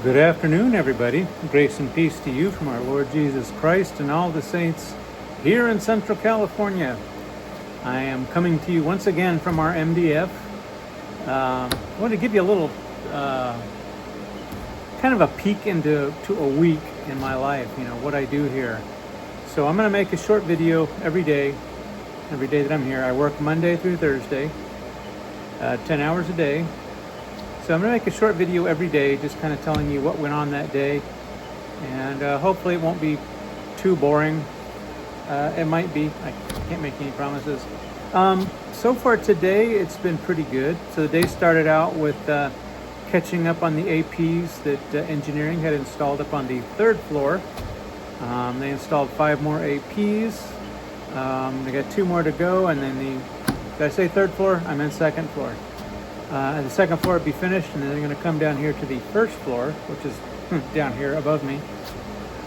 Good afternoon, everybody. Grace and peace to you from our Lord Jesus Christ and all the saints here in Central California. I am coming to you once again from our MDF. I want to give you a little kind of a peek into a week in my life, what I do here. So I'm going to make a short video every day that I'm here. I work Monday through Thursday, 10 hours a day. So I'm going to make a short video every day, just kind of telling you what went on that day. And hopefully it won't be too boring. It might be. I can't make any promises. So far today, it's been pretty good. So the day started out with catching up on the APs that engineering had installed up on the third floor. They installed 5 more APs. They got 2 more to go. And then did I say third floor? I meant second floor. And the second floor will be finished, and then they're going to come down here to the first floor, which is down here above me,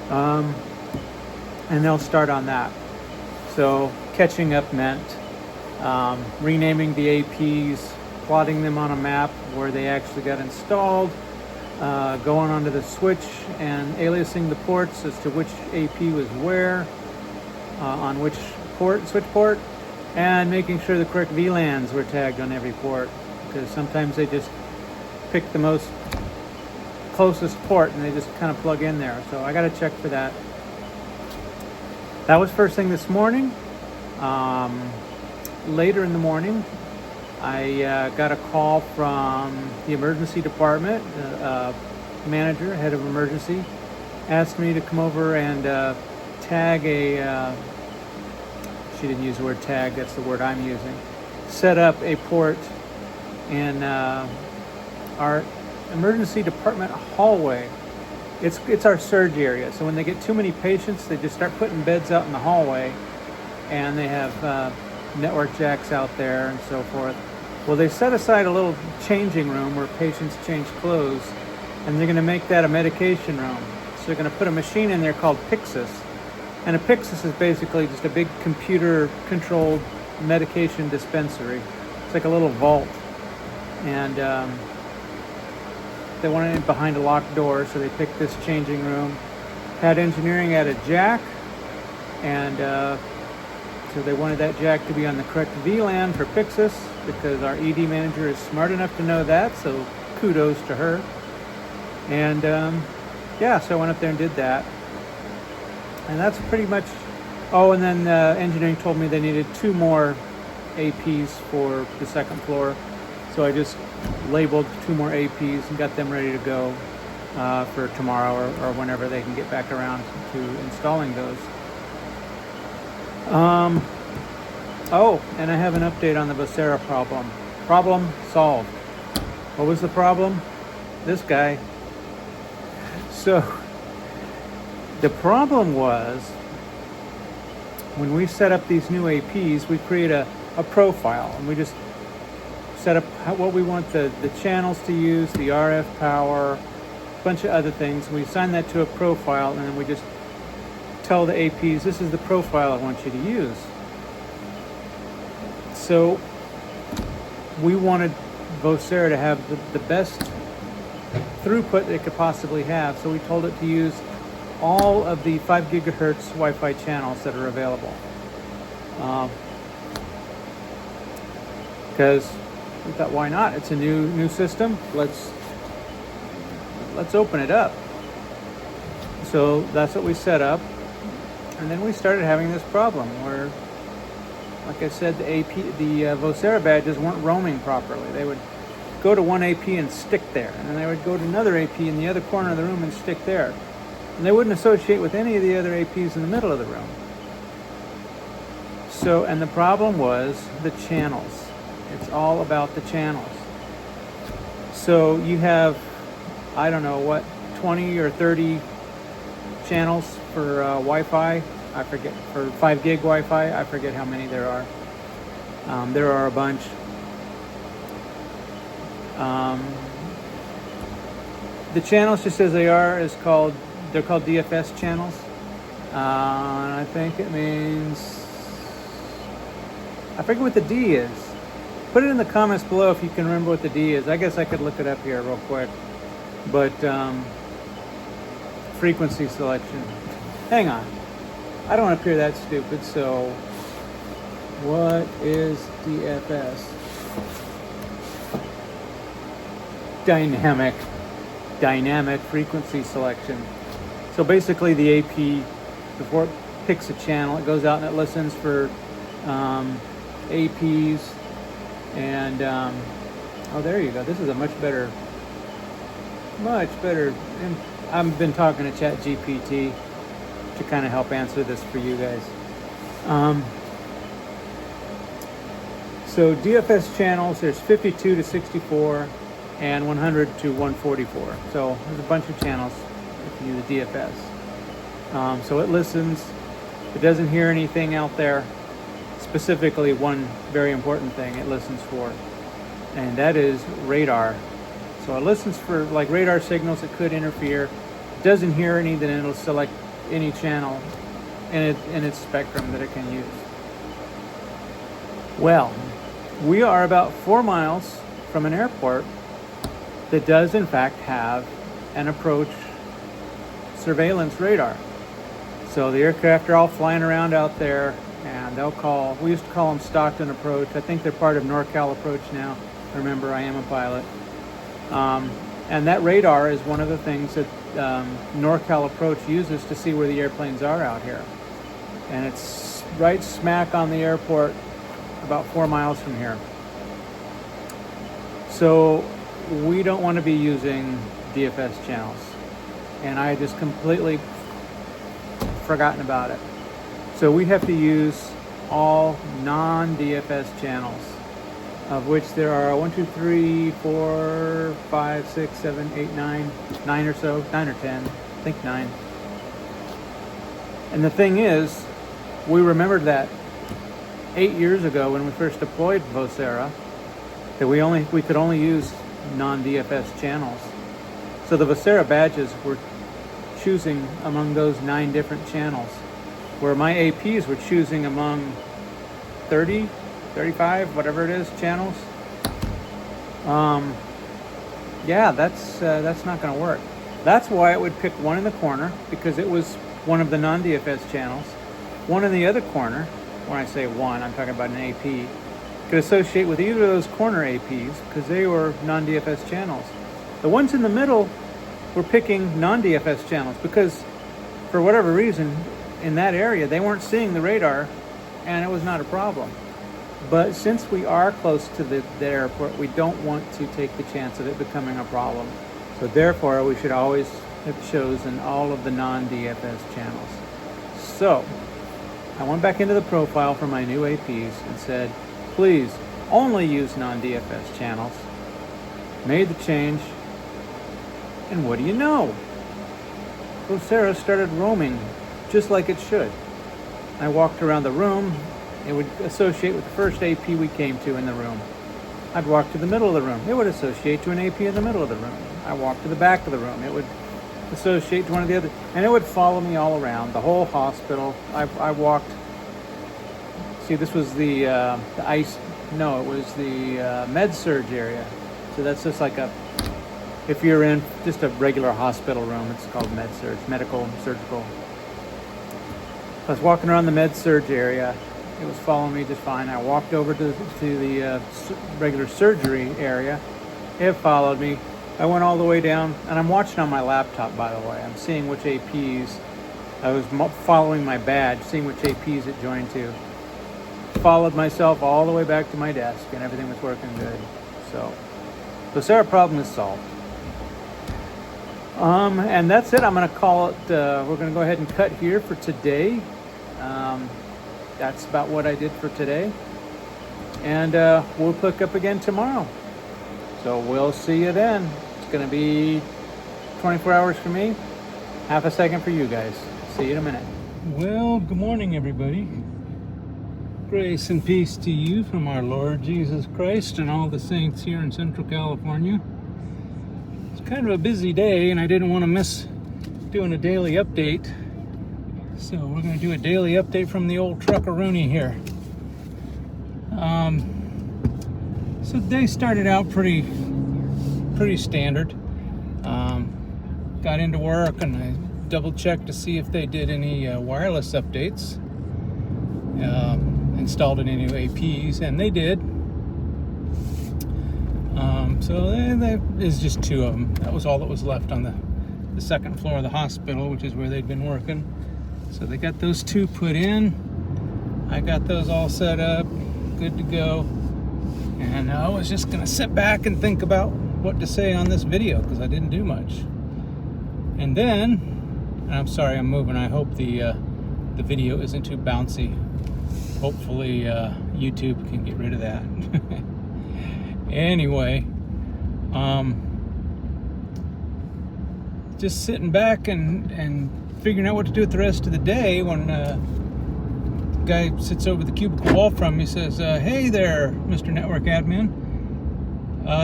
and they'll start on that. So catching up meant renaming the APs, plotting them on a map where they actually got installed, going onto the switch and aliasing the ports as to which AP was where, on which switch port, and making sure the correct VLANs were tagged on every port. Because sometimes they just pick the most closest port and they just kind of plug in there. So I got to check for that. That was first thing this morning. Later in the morning, I got a call from the emergency department. Manager, head of emergency, asked me to come over and tag she didn't use the word tag, that's the word I'm using. Set up a port in our emergency department hallway. It's our surge area. So when they get too many patients, they just start putting beds out in the hallway, and they have network jacks out there and so forth. Well, they set aside a little changing room where patients change clothes, and they're going to make that a medication room. So they're going to put a machine in there called Pyxis, and a Pyxis is basically just a big computer-controlled medication dispensary. It's like a little vault. And they wanted it behind a locked door, so they picked this changing room. Had engineering add a jack, and so they wanted that jack to be on the correct VLAN for Pyxis, because our ED manager is smart enough to know that, so kudos to her. And so I went up there and did that. And that's pretty much... Oh, and then engineering told me they needed 2 more APs for the second floor. So I just labeled 2 more APs and got them ready to go for tomorrow or whenever they can get back around to installing those. And I have an update on the Vocera problem. Problem solved. What was the problem? This guy. So the problem was, when we set up these new APs, we create a profile, and we just set up what we want the channels to use, the RF power, a bunch of other things. We assign that to a profile, and then we just tell the APs, this is the profile I want you to use. So we wanted Vocera to have the best throughput it could possibly have, so we told it to use all of the 5 gigahertz Wi-Fi channels that are available. Because we thought, why not? It's a new system. Let's open it up. So that's what we set up, and then we started having this problem where, like I said, the Vocera badges weren't roaming properly. They would go to one AP and stick there, and then they would go to another AP in the other corner of the room and stick there, and they wouldn't associate with any of the other APs in the middle of the room. So, and the problem was the channels. It's all about the channels. So you have, I don't know what, 20 or 30 channels for Wi-Fi. I forget, for 5 gig Wi-Fi. I forget how many there are. There are a bunch. The channels, just as they are, they're called DFS channels. And I think it means, I forget what the D is. Put it in the comments below if you can remember what the D is. I guess I could look it up here real quick. But frequency selection. Hang on. I don't appear that stupid, so what is DFS? Dynamic frequency selection. So basically the AP, before it picks a channel, it goes out and it listens for APs and oh, there you go. This is a much better. I've been talking to ChatGPT to kind of help answer this for you guys. So DFS channels, there's 52 to 64 and 100 to 144. So there's a bunch of channels if you use the DFS. So it listens. It doesn't hear anything out there. Specifically, one very important thing it listens for, and that is radar. So it listens for like radar signals that could interfere. It doesn't hear any, then it'll select any channel in its spectrum that it can use. Well, we are about 4 miles from an airport that does in fact have an approach surveillance radar. So the aircraft are all flying around out there, and they'll call, we used to call them Stockton Approach. I think they're part of NorCal Approach now. Remember, I am a pilot. And that radar is one of the things that NorCal Approach uses to see where the airplanes are out here. And it's right smack on the airport, about 4 miles from here. So we don't want to be using DFS channels. And I just completely forgotten about it. So we have to use all non-DFS channels, of which there are 1, 2, 3, 4, 5, 6, 7, 8, 9 or so, 9 or 10, I think 9. And the thing is, we remembered that 8 years ago when we first deployed Vocera, that we could only use non-DFS channels. So the Vocera badges were choosing among those 9 different channels, where my APs were choosing among 30, 35, whatever it is, channels. Yeah, that's not going to work. That's why it would pick one in the corner, because it was one of the non-DFS channels. One in the other corner, when I say one, I'm talking about an AP, could associate with either of those corner APs because they were non-DFS channels. The ones in the middle were picking non-DFS channels because, for whatever reason, in that area, they weren't seeing the radar, and it was not a problem. But since we are close to the airport, we don't want to take the chance of it becoming a problem. So therefore, we should always have chosen all of the non-DFS channels. So I went back into the profile for my new APs and said, please only use non-DFS channels. Made the change, and what do you know? Vocera started roaming just like it should. I walked around the room. It would associate with the first AP we came to in the room. I'd walk to the middle of the room. It would associate to an AP in the middle of the room. I walked to the back of the room. It would associate to one of the other, and it would follow me all around the whole hospital. I walked. See, this was the ice. No, it was the med-surg area. So that's just like if you're in just a regular hospital room, it's called med-surg, medical surgical. I was walking around the med-surg area. It was following me just fine. I walked over to the regular surgery area. It followed me. I went all the way down, and I'm watching on my laptop, by the way. I'm seeing which APs. I was following my badge, seeing which APs it joined to. Followed myself all the way back to my desk, and everything was working good. So the Vocera problem is solved. And that's it. I'm going to call it. We're going to go ahead and cut here for today. That's about what I did for today. And we'll pick up again tomorrow. So we'll see you then. It's going to be 24 hours for me, half a second for you guys. See you in a minute. Well, good morning, everybody. Grace and peace to you from our Lord Jesus Christ and all the saints here in Central California. It's kind of a busy day, and I didn't want to miss doing a daily update. So we're going to do a daily update from the old truckaroonie here. So the day started out pretty standard. Got into work, and I double check to see if they did any wireless updates, installed any new APs, and they did. So there's just 2 of them. That was all that was left on the second floor of the hospital, which is where they'd been working. So they got those 2 put in. I got those all set up, good to go. And I was just gonna sit back and think about what to say on this video because I didn't do much. And then, I'm sorry I'm moving. I hope the video isn't too bouncy. Hopefully YouTube can get rid of that. Anyway, just sitting back and figuring out what to do with the rest of the day when the guy sits over the cubicle wall from me, says, hey there, Mr. Network Admin.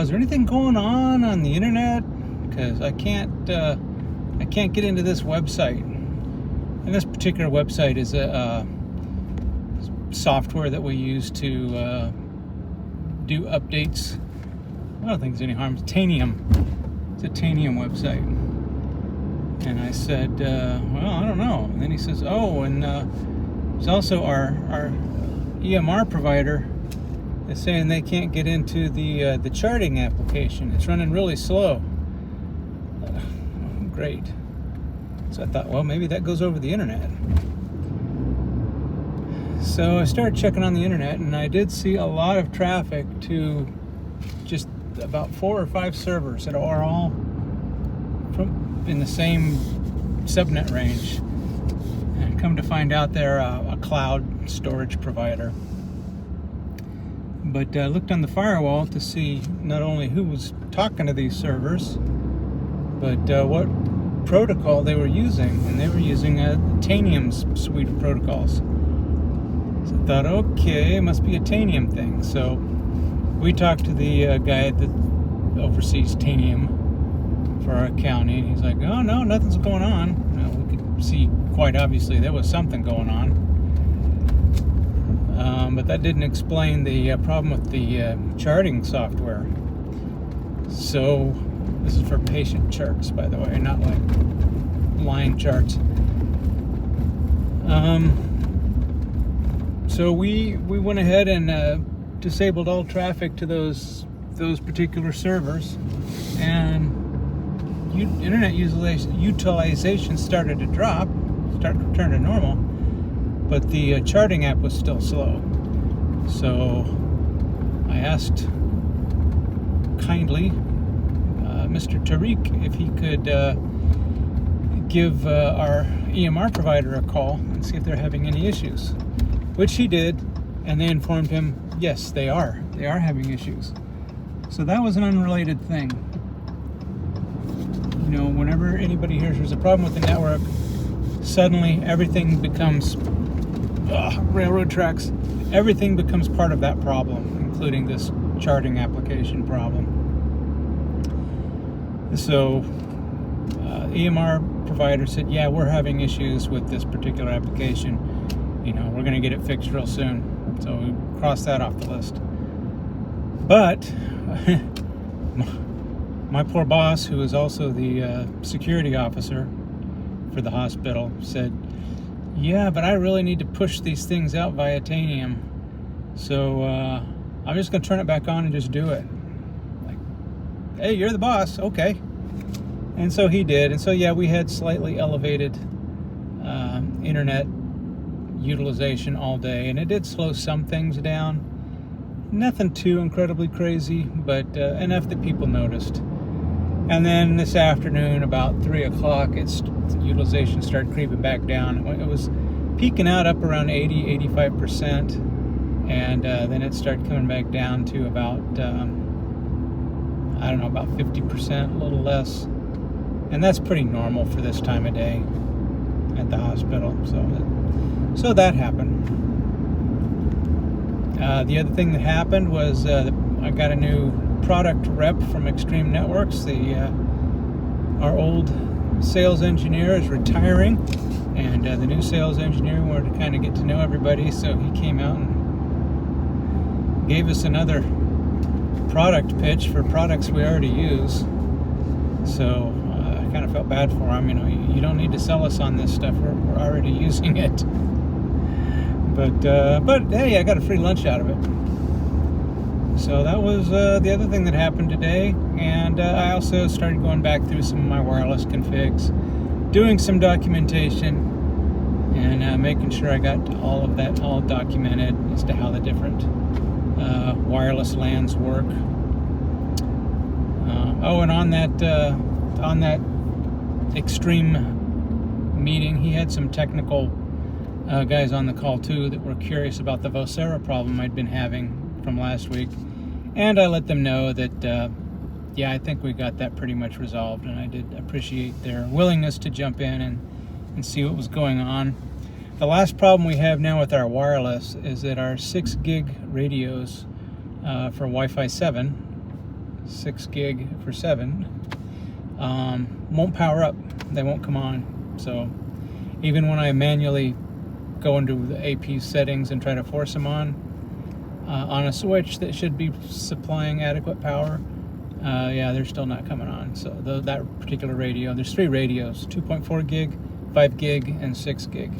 Is there anything going on the internet? Because I can't get into this website. And this particular website is a software that we use to do updates. I don't think there's any harm. It's Tanium. It's a Tanium website. And I said, well, I don't know. And then he says, oh, and there's also our EMR provider is saying they can't get into the charting application. It's running really slow. Great. So I thought, well, maybe that goes over the internet. So I started checking on the internet, and I did see a lot of traffic to just about 4 or 5 servers that are all in the same subnet range. And come to find out, they're a cloud storage provider. But I looked on the firewall to see not only who was talking to these servers, but what protocol they were using. And they were using Tanium's suite of protocols. So I thought, okay, it must be a Tanium thing. So we talked to the guy that oversees Tanium for our county. He's like, oh, no, nothing's going on. We could see quite obviously there was something going on. But that didn't explain the problem with the charting software. So this is for patient charts, by the way, not like line charts. So we went ahead and disabled all traffic to those particular servers, and internet utilization started to drop, started to return to normal, but the charting app was still slow. So I asked kindly Mr. Tariq if he could give our EMR provider a call and see if they're having any issues, which he did, and they informed him, yes, they are having issues. So that was an unrelated thing. You know, whenever anybody hears there's a problem with the network, suddenly everything becomes railroad tracks. Everything becomes part of that problem, including this charting application problem. So EMR provider said, yeah, we're having issues with this particular application. You know, we're going to get it fixed real soon. So we crossed that off the list. But my poor boss, who is also the security officer for the hospital, said, yeah, but I really need to push these things out via Tanium. So I'm just going to turn it back on and just do it. Like, hey, you're the boss. Okay. And so he did. And so, yeah, we had slightly elevated internet utilization all day. And it did slow some things down. Nothing too incredibly crazy, but enough that people noticed. And then this afternoon, about 3 o'clock, utilization started creeping back down. It was peaking out up around 80-85%, and then it started coming back down to about, about 50%, a little less. And that's pretty normal for this time of day at the hospital. So that happened. The other thing that happened was I got a new product rep from Extreme Networks. Our old sales engineer is retiring, and the new sales engineer wanted to kind of get to know everybody, so he came out and gave us another product pitch for products we already use. So I kind of felt felt bad for him. You don't need to sell us on this stuff. We're already using it. But hey, I got a free lunch out of it. So that was the other thing that happened today. And I also started going back through some of my wireless configs, doing some documentation, and making sure I got all of that all documented as to how the different wireless LANs work. And on that extreme meeting, he had some technical guys on the call too that were curious about the Vocera problem I'd been having from last week, and I let them know that I think we got that pretty much resolved, and I did appreciate their willingness to jump in and see what was going on. The last problem we have now with our wireless is that our 6 gig radios for Wi-Fi 7, 6 gig for 7, won't power up. They won't come on. So even when I manually go into the AP settings and try to force them on a switch that should be supplying adequate power, they're still not coming on. So that particular radio, there's 3 radios, 2.4 gig, 5 gig, and 6 gig.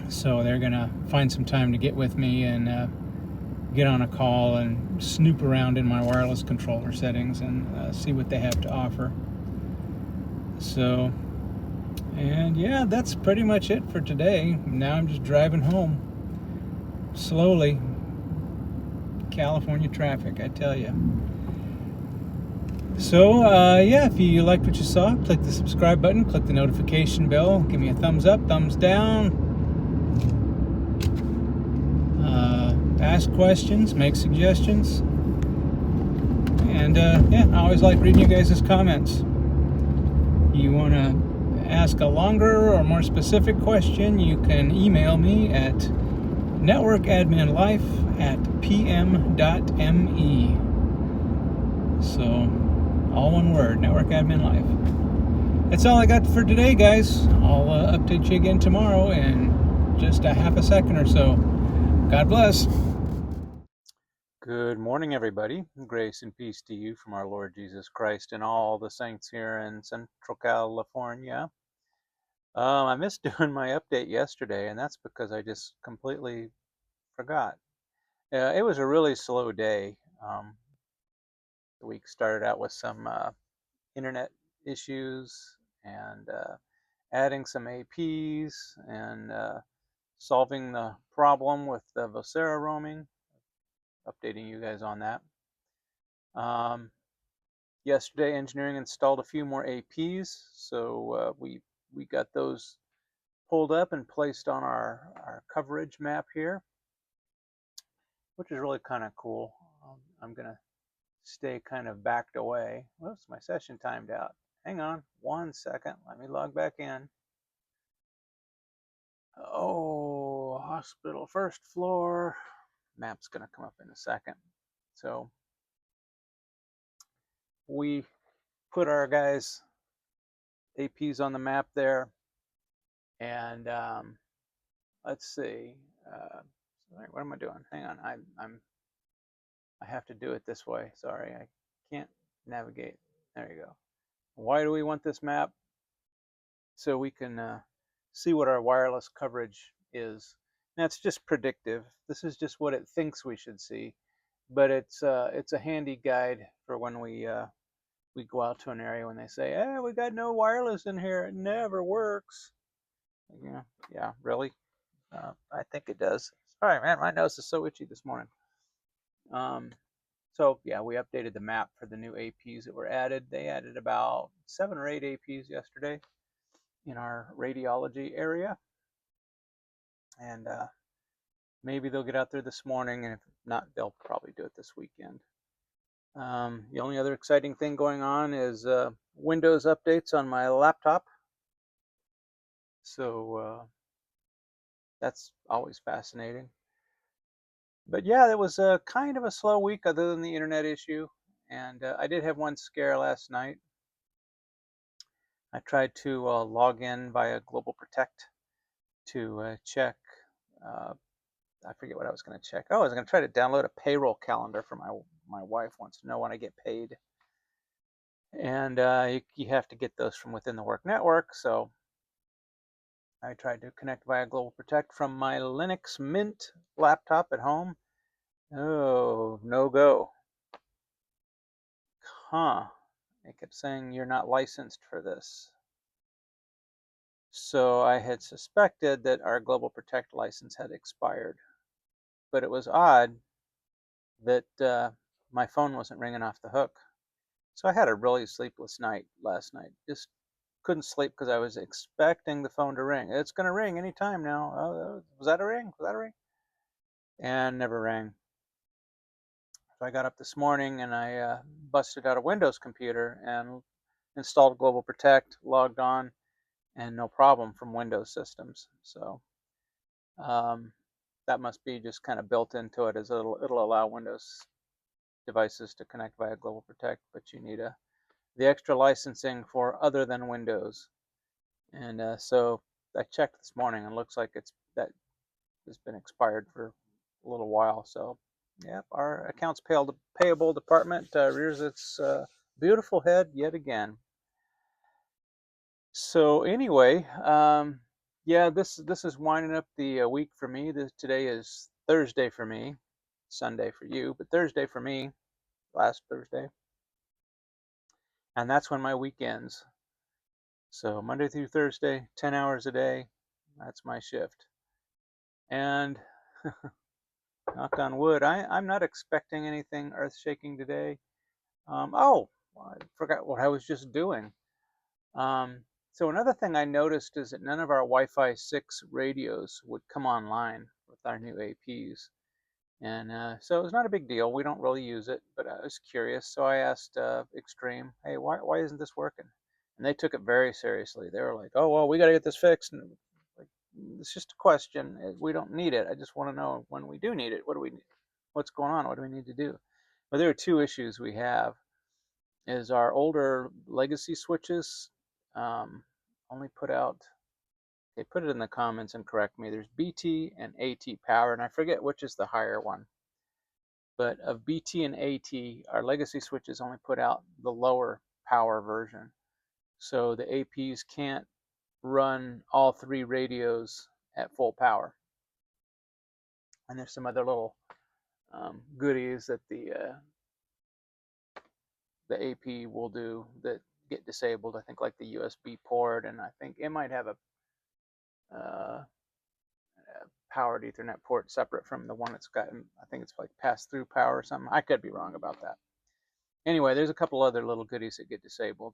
So they're gonna find some time to get with me and get on a call and snoop around in my wireless controller settings and see what they have to offer. So, and yeah, that's pretty much it for today. Now I'm just driving home slowly. California traffic, I tell you. So if you liked what you saw, click the subscribe button, click the notification bell, give me a thumbs up, thumbs down. Ask questions, make suggestions, and I always like reading you guys' comments. You want to ask a longer or more specific question, you can email me at networkadminlife@pm.me. So, all one word, networkadminlife. That's all I got for today, guys. I'll update you again tomorrow in just a half a second or so. God bless. Good morning, everybody. Grace and peace to you from our Lord Jesus Christ and all the saints here in Central California. I missed doing my update yesterday, and that's because I just completely forgot. It was a really slow day. The week started out with some internet issues and adding some APs and solving the problem with the Vocera roaming. Updating you guys on that. Yesterday, engineering installed a few more APs, so we got those pulled up and placed on our coverage map here, which is really kind of cool. I'm gonna stay kind of backed away. Whoops, my session timed out. Hang on 1 second. Let me log back in. Oh, hospital first floor. Map's gonna come up in a second. So we put our guys' APs on the map there, and let's see. What am I doing? Hang on, I have to do it this way. Sorry, I can't navigate. There you go. Why do we want this map? So we can see what our wireless coverage is. Now it's just predictive. This is just what it thinks we should see, but it's a handy guide for when we go out to an area when they say, "Hey, we got no wireless in here. It never works." Yeah, really? I think it does. Sorry, man, my nose is so itchy this morning. So yeah, we updated the map for the new APs that were added. They added about 7 or 8 APs yesterday in our radiology area, and maybe they'll get out there this morning, and if not, they'll probably do it this weekend. The only other exciting thing going on is Windows updates on my laptop. So that's always fascinating. But yeah, it was kind of a slow week other than the internet issue. And I did have one scare last night. I tried to log in via Global Protect to check. I forget what I was going to check. Oh, I was going to try to download a payroll calendar for my wife. Wants to know when I get paid. And you have to get those from within the work network. So I tried to connect via Global Protect from my Linux Mint laptop at home. Oh, no go. Huh. It kept saying you're not licensed for this. So I had suspected that our Global Protect license had expired. But it was odd that my phone wasn't ringing off the hook. So I had a really sleepless night last night. Just couldn't sleep because I was expecting the phone to ring. It's going to ring any time now. Was that a ring? Was that a ring? And never rang. So I got up this morning and I busted out a Windows computer and installed Global Protect, logged on, and no problem from Windows systems. So um, that must be just kind of built into it, as it'll allow Windows devices to connect via Global Protect, but you need the extra licensing for other than Windows. And so I checked this morning and it looks like that has been expired for a little while. So yep, our accounts payable department rears its beautiful head yet again. So anyway, yeah, this is winding up the week for me. Today is Thursday for me, Sunday for you, but Thursday for me, last Thursday. And that's when my week ends. So Monday through Thursday, 10 hours a day, that's my shift. And knock on wood, I'm not expecting anything earth-shaking today. Oh, I forgot what I was just doing. So another thing I noticed is that none of our Wi-Fi 6 radios would come online with our new APs. And so it was not a big deal. We don't really use it, but I was curious. So I asked Extreme, hey, why isn't this working? And they took it very seriously. They were like, oh, well, we got to get this fixed. And like, it's just a question. We don't need it. I just want to know when we do need it. What's going on? What do we need to do? Well, there are two issues we have. Is our older legacy switches um, only put out, they put it in the comments and correct me. There's BT and AT power, and I forget which is the higher one. But of BT and AT, our legacy switches only put out the lower power version. So the APs can't run all three radios at full power. And there's some other little goodies that the AP will do that get disabled. I think like the USB port, and I think it might have a powered Ethernet port separate from the one that's got, I think it's like pass-through power or something. I could be wrong about that. Anyway, there's a couple other little goodies that get disabled.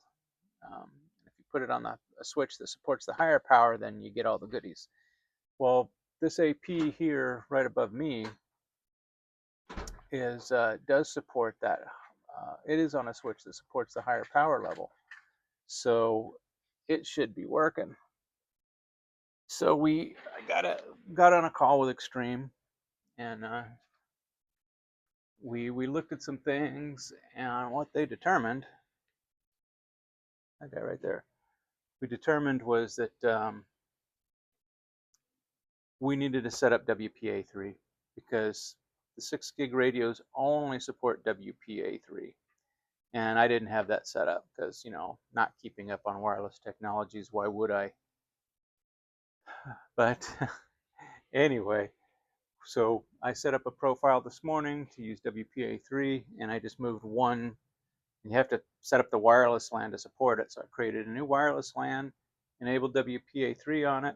If you put it on a switch that supports the higher power, then you get all the goodies. Well, this AP here right above me does support that. It is on a switch that supports the higher power level, so it should be working. So I got on a call with Extreme, and we looked at some things, and what they determined, that guy right there, we determined was that we needed to set up WPA3 because the 6 gig radios only support WPA3. And I didn't have that set up because, not keeping up on wireless technologies, why would I? But anyway, so I set up a profile this morning to use WPA3, and I just moved one. You have to set up the wireless LAN to support it. So I created a new wireless LAN, enabled WPA3 on it,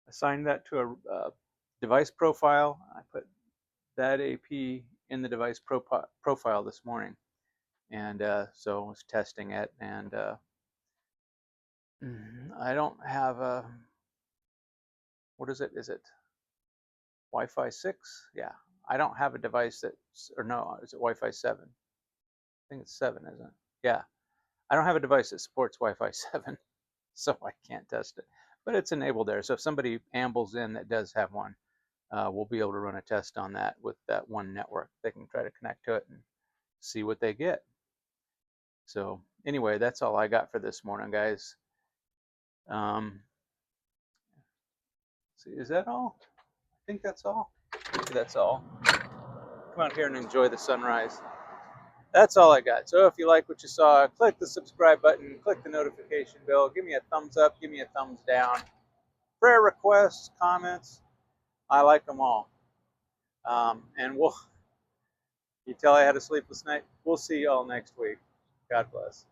assigned that to a device profile. I put that AP in the device profile this morning. And so I was testing it, and I don't have what is it? Is it Wi-Fi 6? Yeah, I don't have a device or no, is it Wi-Fi 7? I think it's 7, isn't it? Yeah, I don't have a device that supports Wi-Fi 7, so I can't test it. But it's enabled there, so if somebody ambles in that does have one, we'll be able to run a test on that with that one network. They can try to connect to it and see what they get. So anyway, that's all I got for this morning, guys. See, is that all? I think that's all. Maybe that's all. Come out here and enjoy the sunrise. That's all I got. So if you like what you saw, click the subscribe button, click the notification bell, give me a thumbs up, give me a thumbs down. Prayer requests, comments, I like them all. And you tell I had a sleepless night. We'll see you all next week. God bless.